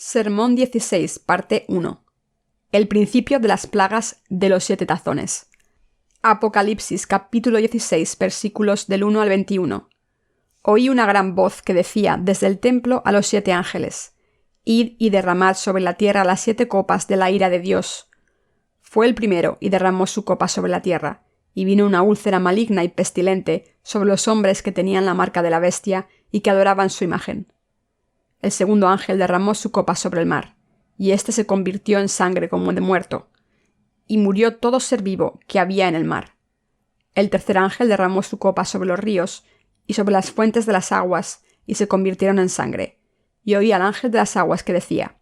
Sermón 16, parte 1. El principio de las plagas de los 7 tazones. Apocalipsis capítulo 16, versículos del 1 al 21. Oí una gran voz que decía desde el templo a los 7 ángeles: Id y derramad sobre la tierra las 7 copas de la ira de Dios. Fue el primero y derramó su copa sobre la tierra, y vino una úlcera maligna y pestilente sobre los hombres que tenían la marca de la bestia y que adoraban su imagen. El segundo ángel derramó su copa sobre el mar, y éste se convirtió en sangre como de muerto, y murió todo ser vivo que había en el mar. El tercer ángel derramó su copa sobre los ríos y sobre las fuentes de las aguas, y se convirtieron en sangre. Y oí al ángel de las aguas que decía: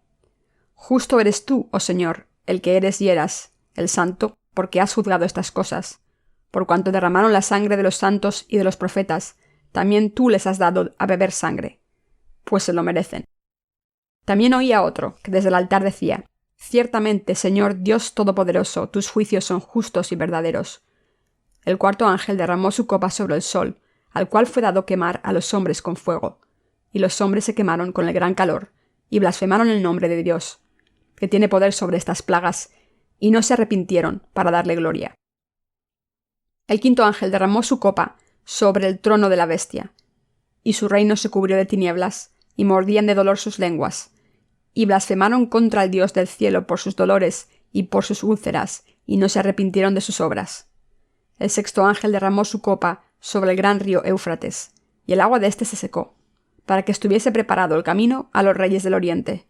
Justo eres tú, oh Señor, el que eres y eras, el santo, porque has juzgado estas cosas. Por cuanto derramaron la sangre de los santos y de los profetas, también tú les has dado a beber sangre, pues se lo merecen. También oí a otro, que desde el altar decía: Ciertamente, Señor Dios Todopoderoso, tus juicios son justos y verdaderos. El cuarto ángel derramó su copa sobre el sol, al cual fue dado quemar a los hombres con fuego. Y los hombres se quemaron con el gran calor, y blasfemaron el nombre de Dios, que tiene poder sobre estas plagas, y no se arrepintieron para darle gloria. El quinto ángel derramó su copa sobre el trono de la bestia, y su reino se cubrió de tinieblas, y mordían de dolor sus lenguas, y blasfemaron contra el Dios del cielo por sus dolores y por sus úlceras, y no se arrepintieron de sus obras. El sexto ángel derramó su copa sobre el gran río Éufrates, y el agua de éste se secó, para que estuviese preparado el camino a los reyes del oriente.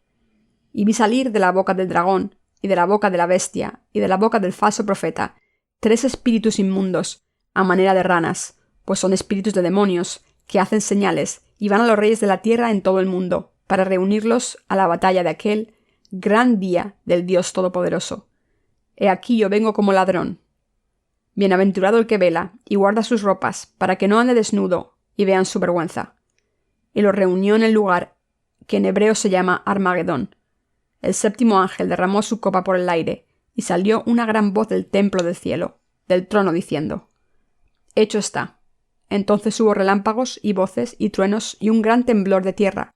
Y vi salir de la boca del dragón, y de la boca de la bestia, y de la boca del falso profeta, 3 espíritus inmundos, a manera de ranas, pues son espíritus de demonios, que hacen señales, y van a los reyes de la tierra en todo el mundo, para reunirlos a la batalla de aquel gran día del Dios Todopoderoso. He aquí yo vengo como ladrón. Bienaventurado el que vela, y guarda sus ropas, para que no ande desnudo, y vean su vergüenza. Y los reunió en el lugar que en hebreo se llama Armagedón. El séptimo ángel derramó su copa por el aire, y salió una gran voz del templo del cielo, del trono, diciendo: Hecho está. Entonces hubo relámpagos y voces y truenos y un gran temblor de tierra,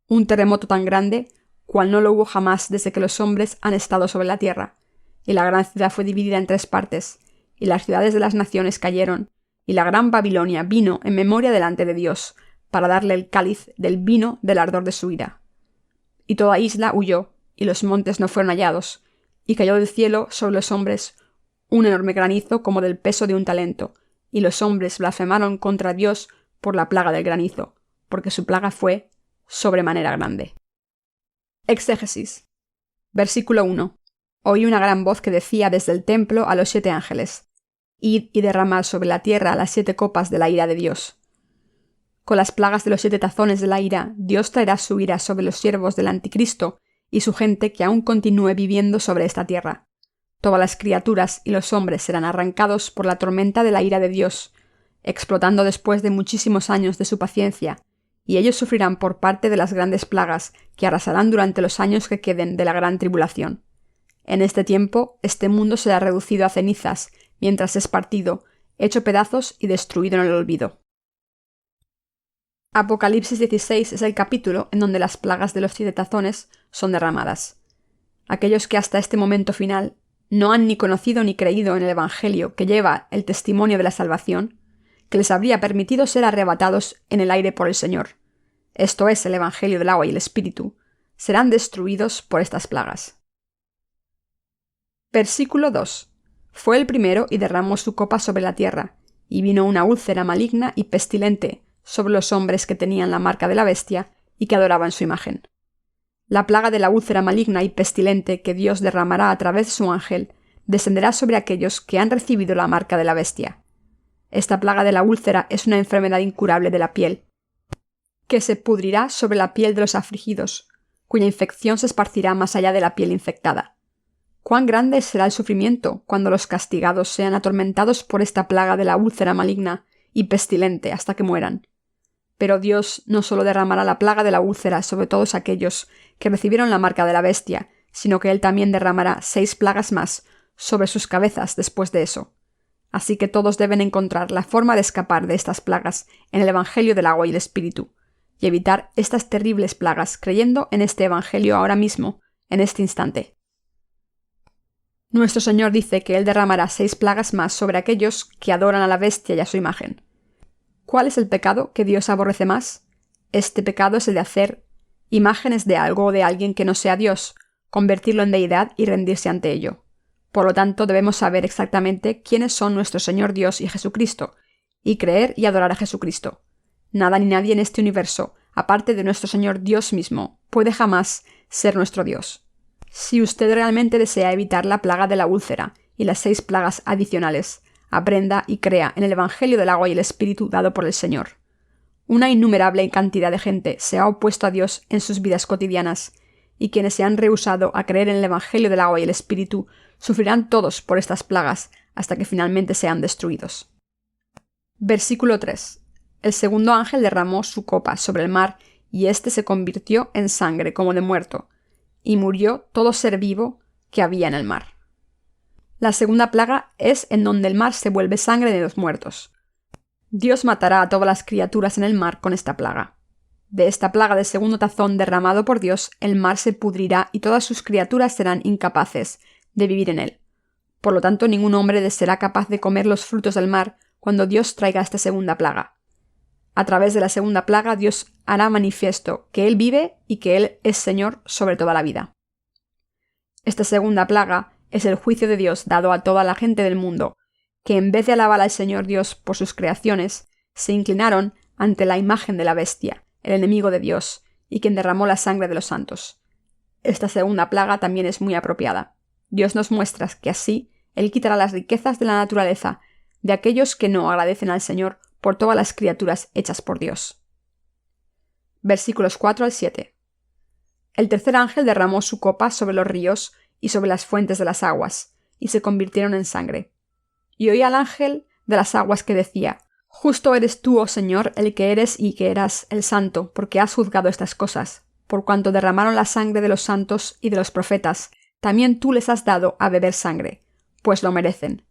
un terremoto tan grande cual no lo hubo jamás desde que los hombres han estado sobre la tierra. Y la gran ciudad fue dividida en 3 partes, y las ciudades de las naciones cayeron, y la gran Babilonia vino en memoria delante de Dios, para darle el cáliz del vino del ardor de su ira. Y toda isla huyó, y los montes no fueron hallados, y cayó del cielo sobre los hombres un enorme granizo como del peso de un talento, y los hombres blasfemaron contra Dios por la plaga del granizo, porque su plaga fue sobremanera grande. Exégesis. Versículo 1. Oí una gran voz que decía desde el templo a los 7 ángeles: Id y derramad sobre la tierra las 7 copas de la ira de Dios. Con las plagas de los 7 tazones de la ira, Dios traerá su ira sobre los siervos del Anticristo y su gente que aún continúe viviendo sobre esta tierra. Todas las criaturas y los hombres serán arrancados por la tormenta de la ira de Dios, explotando después de muchísimos años de su paciencia, y ellos sufrirán por parte de las grandes plagas que arrasarán durante los años que queden de la gran tribulación. En este tiempo, este mundo será reducido a cenizas, mientras es partido, hecho pedazos y destruido en el olvido. Apocalipsis 16 es el capítulo en donde las plagas de los 7 tazones son derramadas. Aquellos que hasta este momento final no han ni conocido ni creído en el Evangelio que lleva el testimonio de la salvación, que les habría permitido ser arrebatados en el aire por el Señor, esto es, el Evangelio del agua y el Espíritu, serán destruidos por estas plagas. Versículo 2. Fue el primero y derramó su copa sobre la tierra, y vino una úlcera maligna y pestilente sobre los hombres que tenían la marca de la bestia y que adoraban su imagen. La plaga de la úlcera maligna y pestilente que Dios derramará a través de su ángel descenderá sobre aquellos que han recibido la marca de la bestia. Esta plaga de la úlcera es una enfermedad incurable de la piel, que se pudrirá sobre la piel de los afligidos, cuya infección se esparcirá más allá de la piel infectada. ¿Cuán grande será el sufrimiento cuando los castigados sean atormentados por esta plaga de la úlcera maligna y pestilente hasta que mueran? Pero Dios no solo derramará la plaga de la úlcera sobre todos aquellos que recibieron la marca de la bestia, sino que Él también derramará 6 plagas más sobre sus cabezas después de eso. Así que todos deben encontrar la forma de escapar de estas plagas en el Evangelio del agua y el Espíritu, y evitar estas terribles plagas creyendo en este Evangelio ahora mismo, en este instante. Nuestro Señor dice que Él derramará 6 plagas más sobre aquellos que adoran a la bestia y a su imagen. ¿Cuál es el pecado que Dios aborrece más? Este pecado es el de hacer imágenes de algo o de alguien que no sea Dios, convertirlo en deidad y rendirse ante ello. Por lo tanto, debemos saber exactamente quiénes son nuestro Señor Dios y Jesucristo, y creer y adorar a Jesucristo. Nada ni nadie en este universo, aparte de nuestro Señor Dios mismo, puede jamás ser nuestro Dios. Si usted realmente desea evitar la plaga de la úlcera y las 6 plagas adicionales, aprenda y crea en el Evangelio del agua y el Espíritu dado por el Señor. Una innumerable cantidad de gente se ha opuesto a Dios en sus vidas cotidianas, y quienes se han rehusado a creer en el Evangelio del agua y el Espíritu sufrirán todos por estas plagas hasta que finalmente sean destruidos. Versículo 3. El segundo ángel derramó su copa sobre el mar, y éste se convirtió en sangre como de muerto, y murió todo ser vivo que había en el mar. La segunda plaga es en donde el mar se vuelve sangre de los muertos. Dios matará a todas las criaturas en el mar con esta plaga. De esta plaga del segundo tazón derramado por Dios, el mar se pudrirá y todas sus criaturas serán incapaces de vivir en él. Por lo tanto, ningún hombre será capaz de comer los frutos del mar cuando Dios traiga esta segunda plaga. A través de la segunda plaga, Dios hará manifiesto que Él vive y que Él es Señor sobre toda la vida. Esta segunda plaga es el juicio de Dios dado a toda la gente del mundo, que en vez de alabar al Señor Dios por sus creaciones, se inclinaron ante la imagen de la bestia, el enemigo de Dios, y quien derramó la sangre de los santos. Esta segunda plaga también es muy apropiada. Dios nos muestra que así Él quitará las riquezas de la naturaleza de aquellos que no agradecen al Señor por todas las criaturas hechas por Dios. Versículos 4 al 7. El tercer ángel derramó su copa sobre los ríos y sobre las fuentes de las aguas, y se convirtieron en sangre. Y oí al ángel de las aguas que decía: Justo eres tú, oh Señor, el que eres y que eras el santo, porque has juzgado estas cosas. Por cuanto derramaron la sangre de los santos y de los profetas, también tú les has dado a beber sangre, pues lo merecen.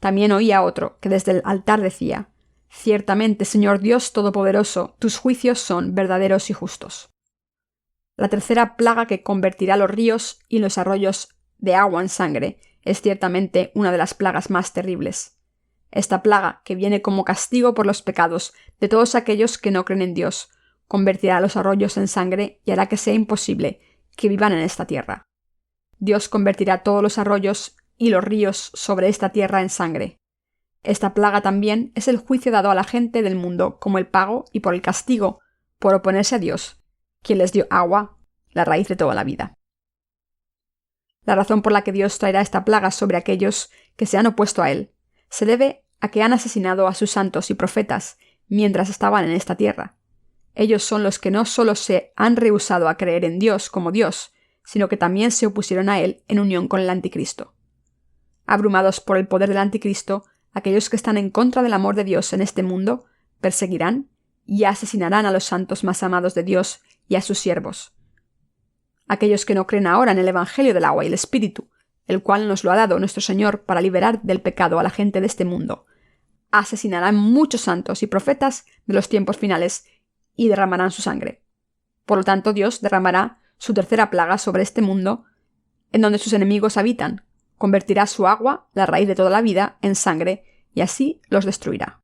También oí a otro, que desde el altar decía: Ciertamente, Señor Dios Todopoderoso, tus juicios son verdaderos y justos. La tercera plaga que convertirá los ríos y los arroyos de agua en sangre es ciertamente una de las plagas más terribles. Esta plaga, que viene como castigo por los pecados de todos aquellos que no creen en Dios, convertirá los arroyos en sangre y hará que sea imposible que vivan en esta tierra. Dios convertirá todos los arroyos y los ríos sobre esta tierra en sangre. Esta plaga también es el juicio dado a la gente del mundo como el pago y por el castigo por oponerse a Dios, quien les dio agua, la raíz de toda la vida. La razón por la que Dios traerá esta plaga sobre aquellos que se han opuesto a Él se debe a que han asesinado a sus santos y profetas mientras estaban en esta tierra. Ellos son los que no solo se han rehusado a creer en Dios como Dios, sino que también se opusieron a Él en unión con el Anticristo. Abrumados por el poder del Anticristo, aquellos que están en contra del amor de Dios en este mundo perseguirán y asesinarán a los santos más amados de Dios y a sus siervos. Aquellos que no creen ahora en el Evangelio del agua y el Espíritu, el cual nos lo ha dado nuestro Señor para liberar del pecado a la gente de este mundo, asesinarán muchos santos y profetas de los tiempos finales y derramarán su sangre. Por lo tanto, Dios derramará su tercera plaga sobre este mundo en donde sus enemigos habitan, convertirá su agua, la raíz de toda la vida, en sangre, y así los destruirá.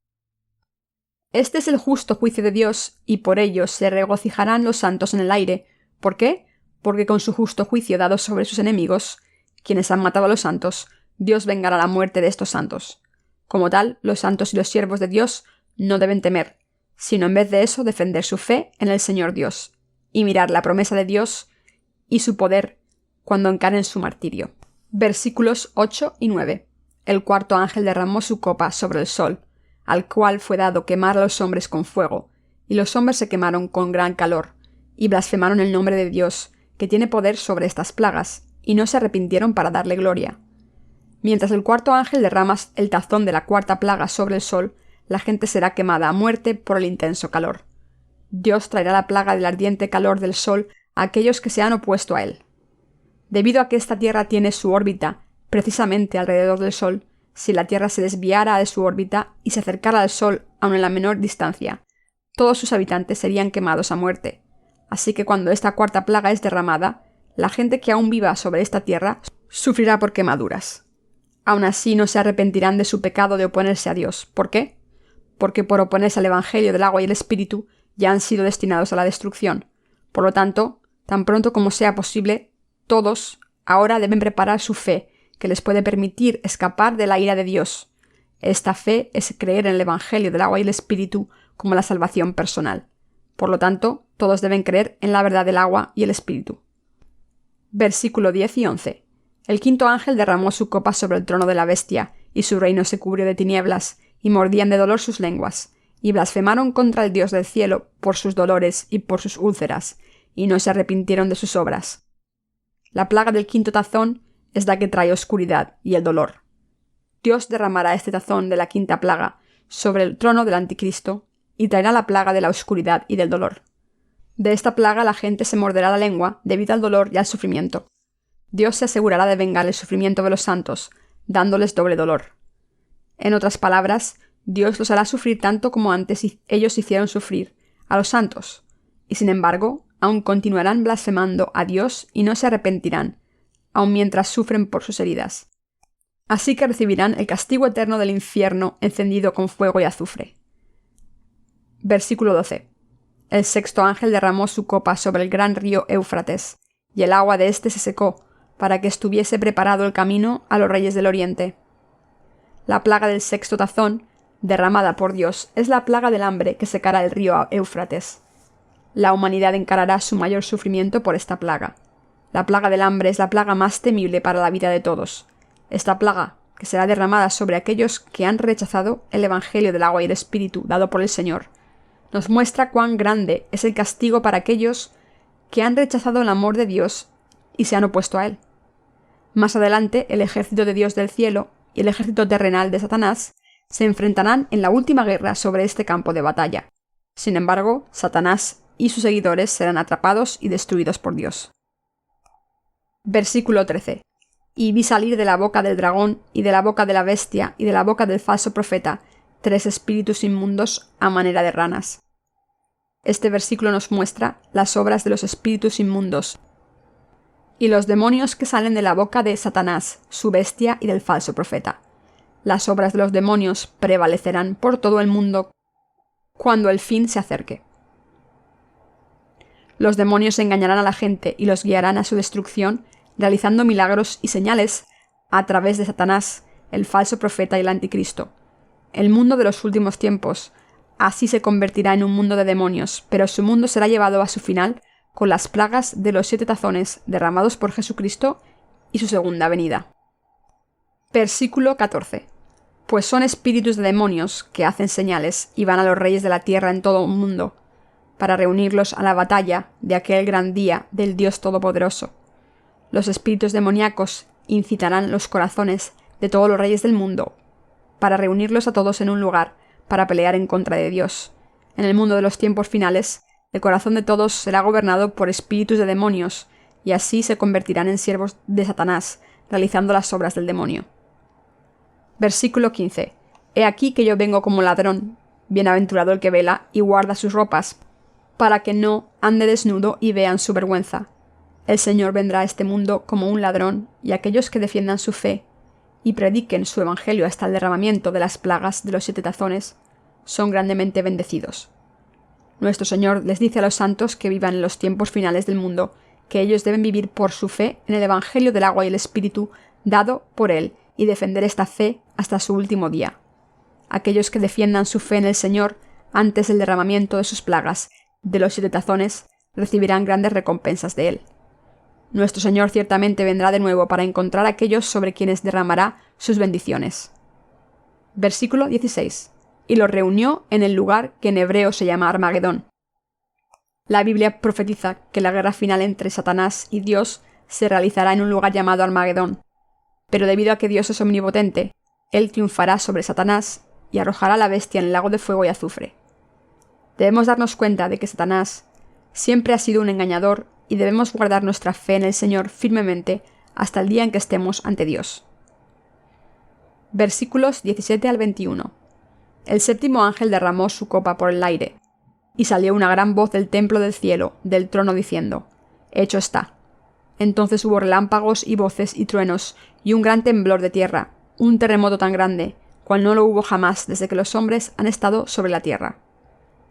Este es el justo juicio de Dios, y por ello se regocijarán los santos en el aire. ¿Por qué? Porque con su justo juicio dado sobre sus enemigos, quienes han matado a los santos, Dios vengará la muerte de estos santos. Como tal, los santos y los siervos de Dios no deben temer, sino en vez de eso defender su fe en el Señor Dios, y mirar la promesa de Dios y su poder cuando encaren su martirio. Versículos 8 y 9. El cuarto ángel derramó su copa sobre el sol, al cual fue dado quemar a los hombres con fuego, y los hombres se quemaron con gran calor, y blasfemaron el nombre de Dios, que tiene poder sobre estas plagas, y no se arrepintieron para darle gloria. Mientras el cuarto ángel derrama el tazón de la cuarta plaga sobre el sol, la gente será quemada a muerte por el intenso calor. Dios traerá la plaga del ardiente calor del sol a aquellos que se han opuesto a él. Debido a que esta Tierra tiene su órbita precisamente alrededor del Sol, si la Tierra se desviara de su órbita y se acercara al Sol aun en la menor distancia, todos sus habitantes serían quemados a muerte. Así que cuando esta cuarta plaga es derramada, la gente que aún viva sobre esta tierra sufrirá por quemaduras. Aún así no se arrepentirán de su pecado de oponerse a Dios. ¿Por qué? Porque por oponerse al Evangelio del agua y el Espíritu ya han sido destinados a la destrucción. Por lo tanto, tan pronto como sea posible, todos ahora deben preparar su fe, que les puede permitir escapar de la ira de Dios. Esta fe es creer en el Evangelio del agua y el Espíritu como la salvación personal. Por lo tanto, todos deben creer en la verdad del agua y el Espíritu. Versículo 10 y 11. El quinto ángel derramó su copa sobre el trono de la bestia, y su reino se cubrió de tinieblas, y mordían de dolor sus lenguas, y blasfemaron contra el Dios del cielo por sus dolores y por sus úlceras, y no se arrepintieron de sus obras. La plaga del quinto tazón es la que trae oscuridad y el dolor. Dios derramará este tazón de la quinta plaga sobre el trono del anticristo y traerá la plaga de la oscuridad y del dolor. De esta plaga la gente se morderá la lengua debido al dolor y al sufrimiento. Dios se asegurará de vengar el sufrimiento de los santos, dándoles doble dolor. En otras palabras, Dios los hará sufrir tanto como antes ellos hicieron sufrir a los santos, y sin embargo, aún continuarán blasfemando a Dios y no se arrepentirán, aun mientras sufren por sus heridas. Así que recibirán el castigo eterno del infierno encendido con fuego y azufre. Versículo 12. El sexto ángel derramó su copa sobre el gran río Éufrates, y el agua de éste se secó, para que estuviese preparado el camino a los reyes del oriente. La plaga del sexto tazón, derramada por Dios, es la plaga del hambre que secará el río Éufrates. La humanidad encarará su mayor sufrimiento por esta plaga. La plaga del hambre es la plaga más temible para la vida de todos. Esta plaga, que será derramada sobre aquellos que han rechazado el Evangelio del agua y el Espíritu dado por el Señor, nos muestra cuán grande es el castigo para aquellos que han rechazado el amor de Dios y se han opuesto a él. Más adelante, el ejército de Dios del cielo y el ejército terrenal de Satanás se enfrentarán en la última guerra sobre este campo de batalla. Sin embargo, Satanás y sus seguidores serán atrapados y destruidos por Dios. Versículo 13. Y vi salir de la boca del dragón, y de la boca de la bestia, y de la boca del falso profeta, 3 espíritus inmundos a manera de ranas. Este versículo nos muestra las obras de los espíritus inmundos y los demonios que salen de la boca de Satanás, su bestia y del falso profeta. Las obras de los demonios prevalecerán por todo el mundo cuando el fin se acerque. Los demonios engañarán a la gente y los guiarán a su destrucción, realizando milagros y señales a través de Satanás, el falso profeta y el anticristo. El mundo de los últimos tiempos así se convertirá en un mundo de demonios, pero su mundo será llevado a su final con las plagas de los 7 tazones derramados por Jesucristo y su segunda venida. Versículo 14. Pues son espíritus de demonios que hacen señales y van a los reyes de la tierra en todo el mundo, para reunirlos a la batalla de aquel gran día del Dios Todopoderoso. Los espíritus demoníacos incitarán los corazones de todos los reyes del mundo, para reunirlos a todos en un lugar, para pelear en contra de Dios. En el mundo de los tiempos finales, el corazón de todos será gobernado por espíritus de demonios, y así se convertirán en siervos de Satanás, realizando las obras del demonio. Versículo 15. He aquí que yo vengo como ladrón, bienaventurado el que vela y guarda sus ropas, para que no ande desnudo y vean su vergüenza. El Señor vendrá a este mundo como un ladrón, y aquellos que defiendan su fe y prediquen su evangelio hasta el derramamiento de las plagas de los 7 tazones, son grandemente bendecidos. Nuestro Señor les dice a los santos que vivan en los tiempos finales del mundo, que ellos deben vivir por su fe en el evangelio del agua y el Espíritu dado por Él, y defender esta fe hasta su último día. Aquellos que defiendan su fe en el Señor antes del derramamiento de sus plagas de los 7 tazones recibirán grandes recompensas de Él. Nuestro Señor ciertamente vendrá de nuevo para encontrar a aquellos sobre quienes derramará sus bendiciones. Versículo 16. Y los reunió en el lugar que en hebreo se llama Armagedón. La Biblia profetiza que la guerra final entre Satanás y Dios se realizará en un lugar llamado Armagedón, pero debido a que Dios es omnipotente, Él triunfará sobre Satanás y arrojará a la bestia en el lago de fuego y azufre. Debemos darnos cuenta de que Satanás siempre ha sido un engañador y debemos guardar nuestra fe en el Señor firmemente hasta el día en que estemos ante Dios. Versículos 17 al 21. El séptimo ángel derramó su copa por el aire. Y salió una gran voz del templo del cielo, del trono, diciendo: Hecho está. Entonces hubo relámpagos y voces y truenos, y un gran temblor de tierra, un terremoto tan grande, cual no lo hubo jamás desde que los hombres han estado sobre la tierra.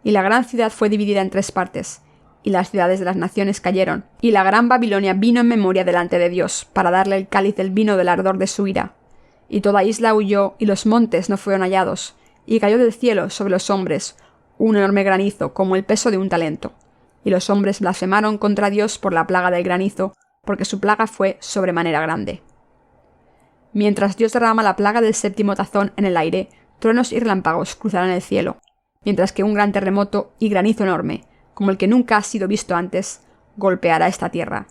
Y la gran ciudad fue dividida en 3 partes, y las ciudades de las naciones cayeron, y la gran Babilonia vino en memoria delante de Dios, para darle el cáliz del vino del ardor de su ira. Y toda isla huyó, y los montes no fueron hallados, y cayó del cielo sobre los hombres un enorme granizo, como el peso de un talento. Y los hombres blasfemaron contra Dios por la plaga del granizo, porque su plaga fue sobremanera grande. Mientras Dios derrama la plaga del 7º tazón en el aire, truenos y relámpagos cruzarán el cielo, mientras que un gran terremoto y granizo enorme, como el que nunca ha sido visto antes, golpeará esta tierra.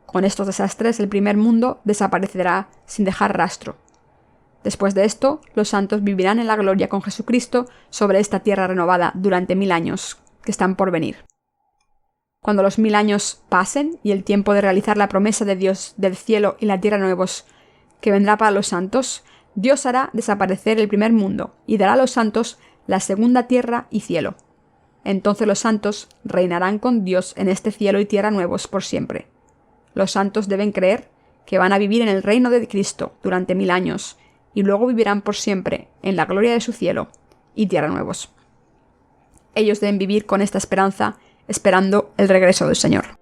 Con estos desastres el primer mundo desaparecerá sin dejar rastro. Después de esto, los santos vivirán en la gloria con Jesucristo sobre esta tierra renovada durante 1000 años, que están por venir. Cuando los 1000 años pasen y el tiempo de realizar la promesa de Dios del cielo y la tierra nuevos que vendrá para los santos, Dios hará desaparecer el primer mundo y dará a los santos la segunda tierra y cielo. Entonces los santos reinarán con Dios en este cielo y tierra nuevos por siempre. Los santos deben creer que van a vivir en el reino de Cristo durante 1000 años, y luego vivirán por siempre en la gloria de su cielo y tierra nuevos. Ellos deben vivir con esta esperanza, esperando el regreso del Señor.